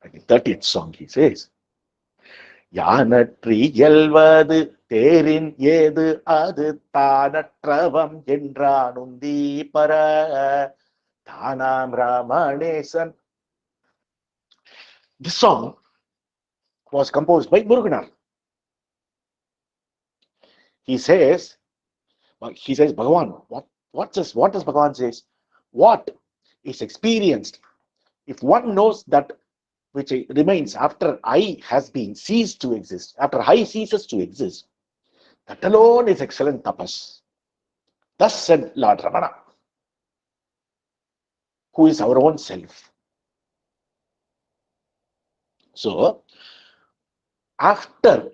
And the 30th song he says, யானற்றி இயல்வது தேரின் ஏது அது தானற்றவம் என்றானுந்தி பர தானாம் ராமணேசன். This song was composed by Muruganar. He says, Bhagavan, what does Bhagavan says? What is experienced, if one knows that which remains after I has been ceased to exist, after I ceases to exist, that alone is excellent tapas. Thus said Lord Ramana, who is our own self. So, after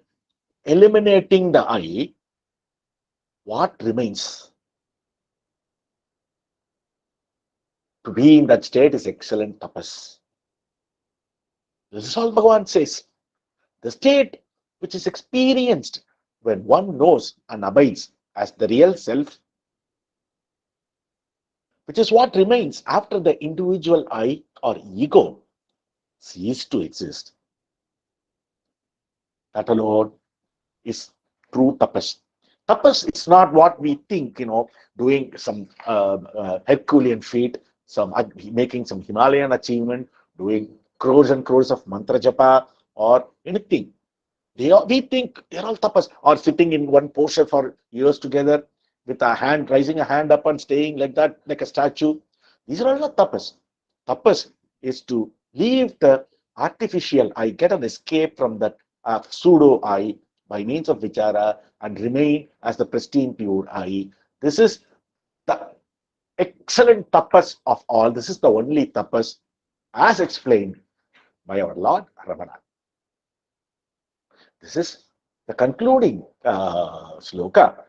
eliminating the I, what remains? To be in that state is excellent tapas. This is all Bhagavan says. The state which is experienced when one knows and abides as the real self, which is what remains after the individual I or ego cease to exist. That alone is true tapas. Tapas is not what we think, doing some Herculean feat, making some Himalayan achievement, doing crores and crores of mantra japa or anything. We think they're all tapas, or sitting in one posture for years together with raising a hand up and staying like that, like a statue. These are all not tapas. Tapas is to leave the artificial I, get an escape from that pseudo I by means of vichara and remain as the pristine pure I. This is the excellent tapas of all. This is the only tapas as explained by our Lord Ramana. This is the concluding sloka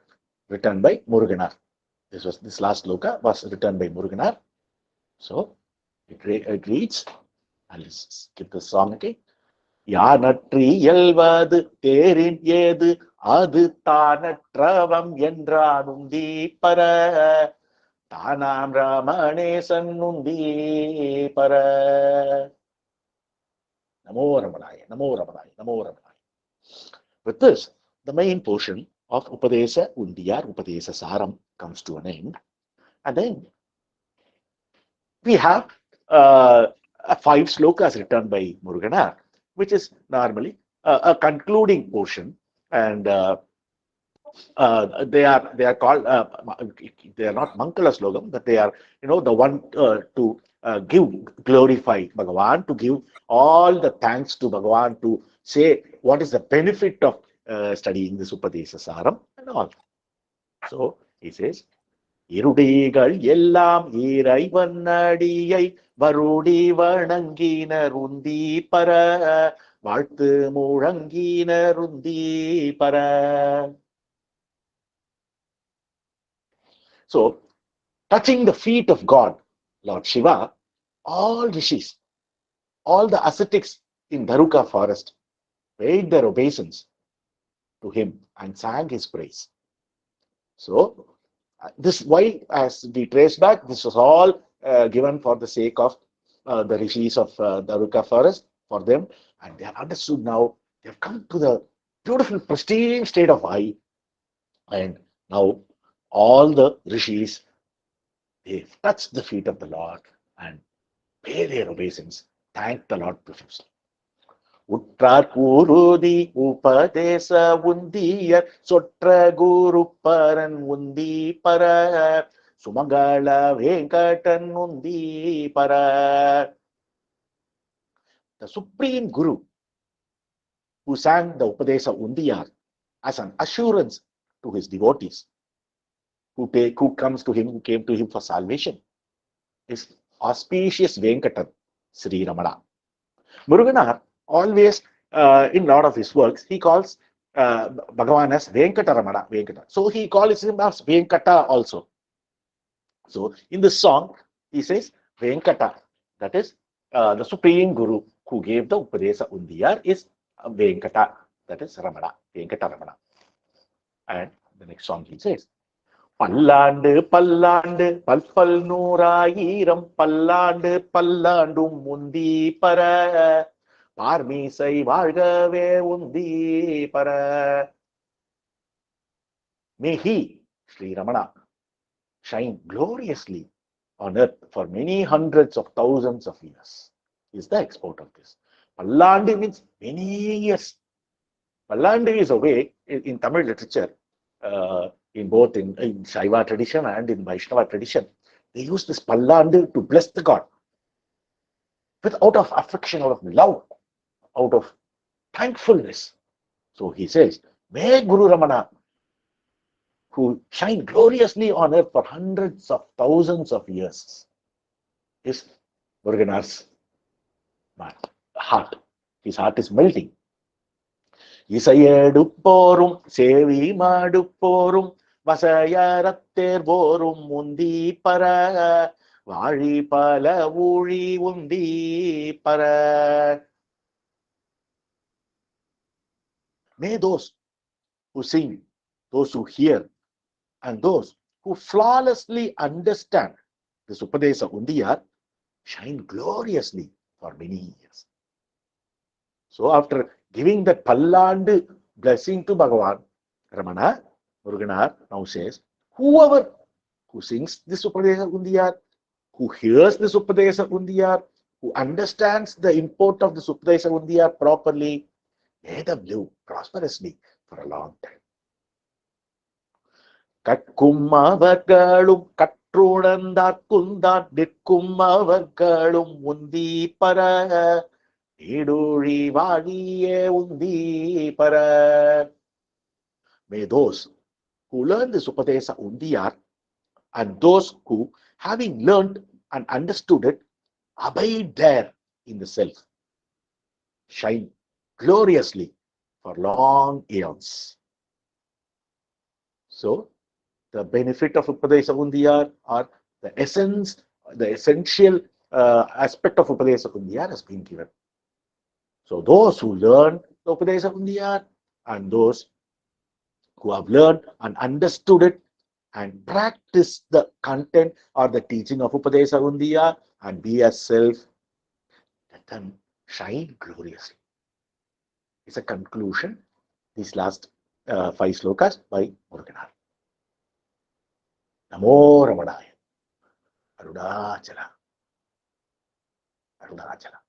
written by Muruganar. This last sloka was written by Muruganar. So it reads, and let's skip the song again. யானற்றி இயல்வது தேரின் ஏது அது தானற்றவம் என்றானுந்தி பர தானாம் ராமணேசன் உந்தி பர. நமோ ரமணாய, நமோ ரமணாய, நமோ ரமணாய. With this, the main portion of Upadesa Undiyar, Upadesa Saram comes to an end. And then we have 5 slokas written by Muruganar, which is normally a concluding portion, and they are called they are not Mangala slogam, but they are the one to glorify Bhagavan, to give all the thanks to Bhagavan, to say what is the benefit of studying this Upadesa Saram and all. So he says, இருடிகள் எல்லாம் இறைவன் அடியை வருடி வணங்கினர் உந்தி பர வாழ்த்து முழங்கினர் உந்தி பர. So, touching the feet of God, Lord Shiva, all rishis, all the ascetics in Dharuka forest paid their obeisance to him and sang his praise. So, this, why, as we trace back, this was all given for the sake of the rishis of Dharuka forest, for them, and they have understood now. They have come to the beautiful, pristine state of I, and now all the rishis, they touch the feet of the Lord and pay their obeisance, thank the Lord profusely. உற்றார் கூருதி உபதேச உந்தியர் சொற்ற குரு பரன் உந்தி பர சுமங்கள வேங்கடன் உந்தி பர. The Supreme Guru who sang the Upadesa Undiyar as an assurance to his devotees who comes to him, who came to him for salvation, is auspicious Venkatan, Sri Ramana. Muruganar always, in a lot of his works, he calls Bhagavan as Venkata Ramana, Venkata. So he calls him as Venkata also. So in this song, he says Venkata, that is the Supreme Guru who gave the Upadesa Undiyar is Venkata, that is Ramana, Venkata Ramana. And the next song he says, பல்லாண்டு பல்லாண்டு பல்பல் நூறாயிரம் பல்லாண்டு பல்லாண்டும் முந்தி பர பார்மீசை வாழ்கவே உந்தி பர. May he, Sri Ramana, shine gloriously on earth for many hundreds of thousands of years. Is the export of this. Pallandi means many years. Pallandi is a way in Tamil literature, in both in Shaiva tradition and in Vaishnava tradition. They use this Pallandi to bless the god with out of affection, out of love, out of thankfulness. So he says, may Guru Ramana, who shine gloriously on earth for hundreds of thousands of years, is Muruganar's heart. His heart is melting. இசையெடுப்போரும் சேவி மாடுப்போரும் வசையறத்தேர் போரும் உந்தி பர வாழி பல ஊழி உந்தி பர. May those who sing, those who hear, and those who flawlessly understand this Upadesa Undiyar shine gloriously for many years. So after giving that Pallandu blessing to Bhagavan, Ramana, Muruganar now says, whoever who sings this Upadesa Undiyar, who hears this Upadesa Undiyar, who understands the import of this Upadesa Undiyar properly, may them live prosperously for a long time. கற்கும் அவர்களும் கற்றுணர்ந்தார்க்குந்தான் நிற்கும் அவர்களும் உந்தி பர நீடூழி வாழியே உந்தி பர. May those who learn this Upadesa Undiyar and those who, having learned and understood it, abide there in the self, shine gloriously for long eons. So, the benefit of Upadesa Undiyar, or the essence, the essential aspect of Upadesa Undiyar has been given. So those who learn the Upadesa Undiyar and those who have learned and understood it and practice the content or the teaching of Upadesa Undiyar and be a self, let them shine gloriously. It's a conclusion, these last 5 slokas by Muruganar. Namo Ramanaya. Arunachala. Arunachala.